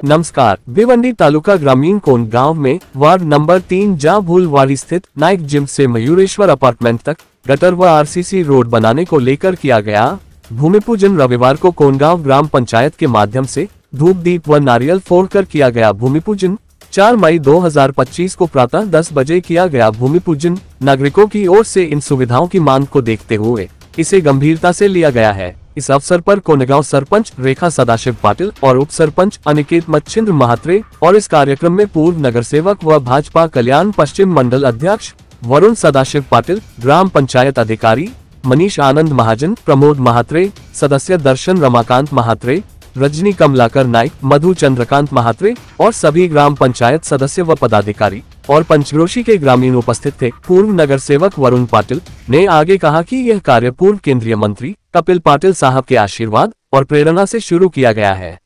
नमस्कार। भिवंडी तालुका ग्रामीण कोन गांव में वार्ड नंबर 3 जाभूलवाड़ी स्थित नाइक जिम से मयूरेश्वर अपार्टमेंट तक गटर व आरसीसी रोड बनाने को लेकर किया गया भूमि पूजन रविवार को कोनगांव ग्राम पंचायत के माध्यम से धूप दीप व नारियल फोड़कर किया गया भूमि पूजन। 4 मई 2025 को प्रातः 10 बजे किया गया भूमि पूजन। नागरिकों की ओर से इन सुविधाओं की मांग को देखते हुए इसे गंभीरता से लिया गया है। इस अवसर पर कोनगांव सरपंच रेखा सदाशिव पाटिल और उप सरपंच अनिकेत मच्छिंद्र महात्रे और इस कार्यक्रम में पूर्व नगर सेवक व भाजपा कल्याण पश्चिम मंडल अध्यक्ष वरुण सदाशिव पाटिल, ग्राम पंचायत अधिकारी मनीष आनंद महाजन, प्रमोद महात्रे, सदस्य दर्शन रमाकांत महात्रे, रजनी कमलाकर नाइक, मधु चंद्रकांत महात्रे और सभी ग्राम पंचायत सदस्य व पदाधिकारी और पंचक्रोशी के ग्रामीण उपस्थित थे। पूर्व नगर सेवक वरुण पाटिल ने आगे कहा कि यह कार्य पूर्व केंद्रीय मंत्री कपिल पाटिल साहब के आशीर्वाद और प्रेरणा से शुरू किया गया है।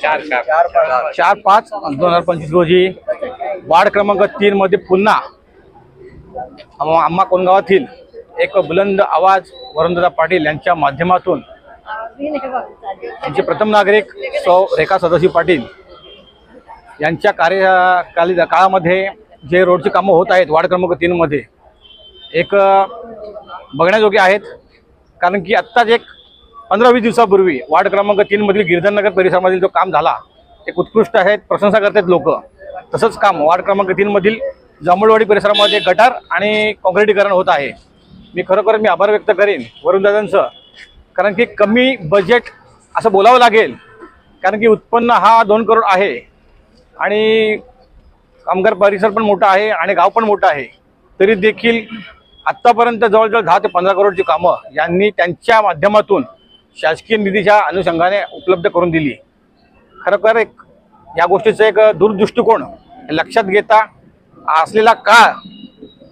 चार पाच 2025 रोजी वार्ड क्रमांक 3 मध्ये पुन्हा आम्हा कोनगावातील एक बुलंद आवाज वरुणदादा पाटील यांच्या माध्यमातून आमचे प्रथम नागरिक सौ रेखा सदाशिव पाटील यांच्या काळामध्ये जे रोडची कामं होत आहेत वार्ड क्रमांक 3 मध्ये एक बघण्याजोगे आहेत। कारण की आत्ताच एक 15-20 दिवसापूर्वी वार्ड क्रमांक 3 मधील गिरधर नगर परिसरामधील जो काम झाला एक उत्कृष्ट आहे, प्रशंसा करतात लोक। तसंच काम वार्ड क्रमांक 3 मधील जांभूळवाडी परिसरामध्ये गटार आणि काँक्रिटीकरण होत आहे। मी खरोखर आभार व्यक्त करेन वरुणदादांचं, कारण की कमी बजेट असं बोलावं लागेल, कारण की उत्पन्न हा 2 करोड आहे आणि कामगार परिसर पण मोठा आहे आणि गाव पण मोठं आहे, तरी देखील आत्तापर्यंत जवळजवळ 10 ते 15 करोडची कामं यांनी त्यांच्या माध्यमातून शासकीय निधीच्या अनुषंगाने उपलब्ध करून दिली। खरोखर या गोष्टीचा एक दूरदृष्टिकोन लक्षात घेता असलेला काळ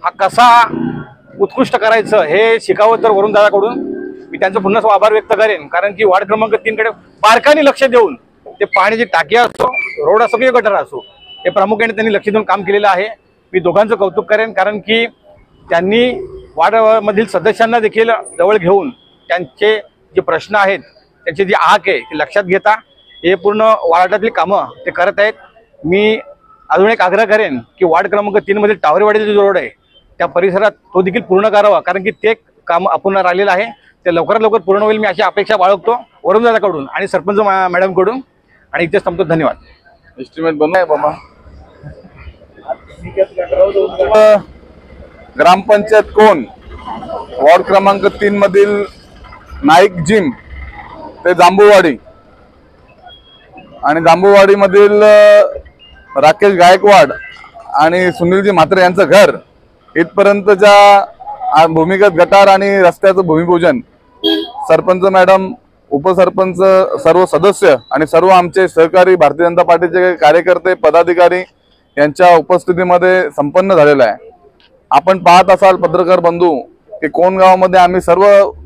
हा कसा उत्कृष्ट करायचं हे शिकावं तर वरुणदादाकडून मी त्यांचं पुन्हा आभार व्यक्त करेन। कारण की वार्ड क्रमांक 3 कडे बारकाईने लक्ष देऊन ते पाण्याची टाकी असो, रोड असो किंवा गटर असो, हे प्रामुख्याने त्यांनी लक्ष देऊन काम केलेलं आहे। मी दोघांचं कौतुक करेन, कारण की त्यांनी वार्डमधील सदस्यांना देखील जवळ घेऊन त्यांचे जे प्रश्न आहेत, त्यांची जी आक आहे ती लक्षात घेता हे पूर्ण वार्डातली कामं ते करत आहेत। मी अजून एक आग्रह करेन की वार्ड क्रमांक 3 मधील टावरेवाडीचा जो रोड आहे त्या परिसरात तो देखील पूर्ण करावा, कारण की ते काम अपूर्ण राहिलेलं आहे, ते लवकरात लवकर पूर्ण होईल मी अशी अपेक्षा बाळगतो वरुणदादाकडून आणि सरपंच मॅडमकडून। आणि इथेच थांबतो, धन्यवाद। एस्टिमेट बनवाय बाबा। ग्रामपंचायत कोण वार्ड क्रमांक 3 मधील नाईक जिम ते जांभूळवाडी आणि जांभूळवाडी मधील राकेश गायकवाड आणि सुनीलजी म्हात्रे यांचं घर इथपर्यंतच्या भूमिगत गटार आणि रस्त्याचं भूमिपूजन सरपंच मॅडम, उपसरपंच, सर्व सदस्य आणि सर्व आमचे सहकारी भारतीय जनता पार्टीचे कार्यकर्ते पदाधिकारी यांच्या उपस्थितीमध्ये संपन्न झालेला आहे। आपण पाहत असाल पत्रकार बंधू की कोनगावमध्ये आम्ही सर्व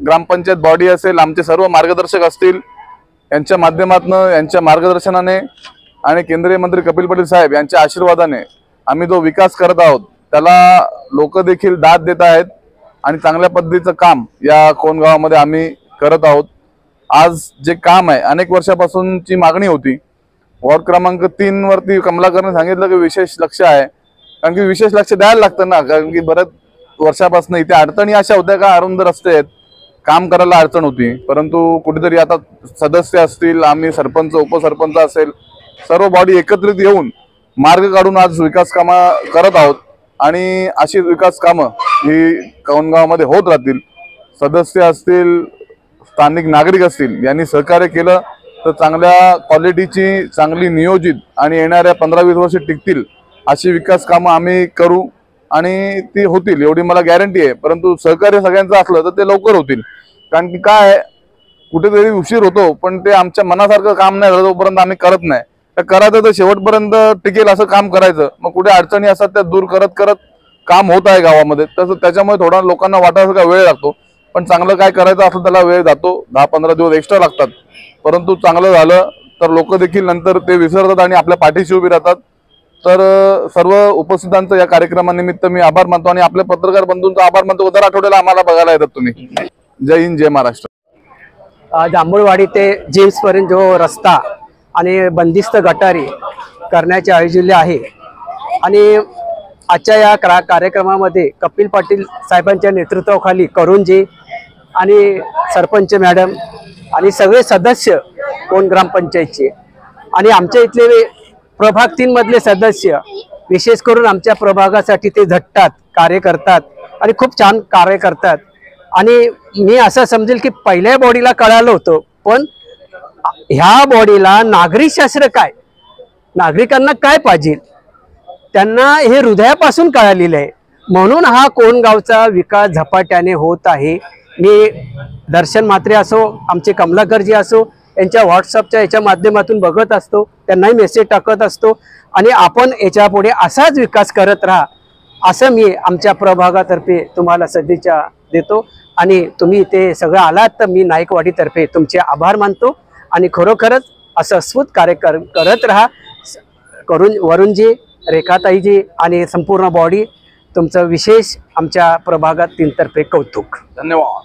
ग्रामपंचायत बॉडी असेल, आमचे सर्व मार्गदर्शक असतील, यांच्या माध्यमातून यांच्या मार्गदर्शनाने आणि केंद्रीय मंत्री कपिल पाटील साहेब यांच्या आशीर्वादाने आम्ही जो विकास करत आहोत त्याला लोक देखील दाद देत आहेत आणि चांगल्या पद्धतीचं काम या कोनगावामध्ये आम्ही करत आहोत। आज जे काम आहे अनेक वर्षापासूनची मागणी होती, वॉर्ड क्रमांक 3 वरती कमलाकरने सांगितलं की विशेष लक्ष आहे, कारण की विशेष लक्ष द्यायला लागतं ना, कारण की बरेच वर्षापासून इथे अडचणी अशा होत्या का अरुंद रस्ते आहेत, काम करायला अडचण होती, परंतु कुठेतरी आता सदस्य असतील, आम्ही सरपंच उपसरपंच असेल, सर्व बॉडी एकत्रित येऊन मार्ग काढून आज विकास कामं करत आहोत आणि अशी विकास कामं ही कोनगावमध्ये होत राहतील। सदस्य असतील, स्थानिक नागरिक असतील, यांनी सहकार्य केलं तर चांगल्या क्वालिटीची, चांगली नियोजित आणि येणाऱ्या 15-20 वर्ष टिकतील अशी विकास कामं आम्ही करू आणि ती होतील एवढी मला गॅरंटी आहे। परंतु सहकार्य सगळ्यांचं असलं तर ते लवकर होतील, कारण की काय कुठेतरी उशीर होतो पण ते आमच्या मनासारखं काम नाही झालं तोपर्यंत आम्ही करत नाही। करायचं तर शेवटपर्यंत टिकेल असं काम करायचं, मग कुठे अडचणी असतात त्या दूर करत करत काम होत आहे गावामध्ये, तसं त्याच्यामुळे थोडा लोकांना वाटायचं का वेळ लागतो। पण चांगलं काय करायचं असेल त्याला वेळ जातो, 10-15 दिवस एक्स्ट्रा लागतात, परंतु चांगलं झालं तर लोक देखील नंतर ते विसरतात आणि आपल्या पाठीशी उभी राहतात. तर सर्व उपस्थितांचं या कार्यक्रमानिमित्त मी आभार मानतो आणि आपल्या पत्रकार बंधूंचा आभार मानतो. दर आठवड्याला आम्हाला बघायला येतात तुम्ही. जय हिंद, जय महाराष्ट्र. जांभूळवाडी ते जेम्स पर्यंत जो रस्ता आणि बंदिस्त गटारी करण्याचे आयोजले आहे आणि आजच्या या कार्यक्रमामध्ये कपिल पाटील साहेबांच्या नेतृत्वाखाली करुणजी आणि सरपंच मॅडम आणि सगळे सदस्य कोण ग्रामपंचायतचे आणि आमच्या इथले प्रभाग 3 मधले सदस्य विशेष करून आमच्या प्रभागासाठी ते झटतात, कार्य करतात आणि खूप छान कार्य करतात. आणि मी असं समजेल की पहिल्या बॉडीला कळालं होतं, पण ह्या बॉडीला नागरिकशास्त्र काय, नागरिकांना काय पाहिजे त्यांना हे हृदयापासून कळालेलं आहे. म्हणून हा कोणगावचा विकास झपाट्याने होत आहे. मी दर्शन म्हात्रे असो, आमचे कमलाकरजी असो, यांच्या व्हॉट्सअपच्या याच्या माध्यमातून बघत असतो, त्यांनाही मेसेज टाकत असतो आणि आपण याच्या पुढे असाच विकास करत राहा असं मी आमच्या प्रभागातर्फे तुम्हाला सदिच्छा देतो. आणि तुम्ही इथे सगळं आलात तर मी नाईकवाडीतर्फे तुमचे आभार मानतो आणि खरोखरच असं स्फूर्त कार्य करत राहा. वरुणजी, रेखाताईजी आणि संपूर्ण बॉडी तुमचं विशेष आमच्या प्रभागात 3 तर्फे कौतुक. धन्यवाद.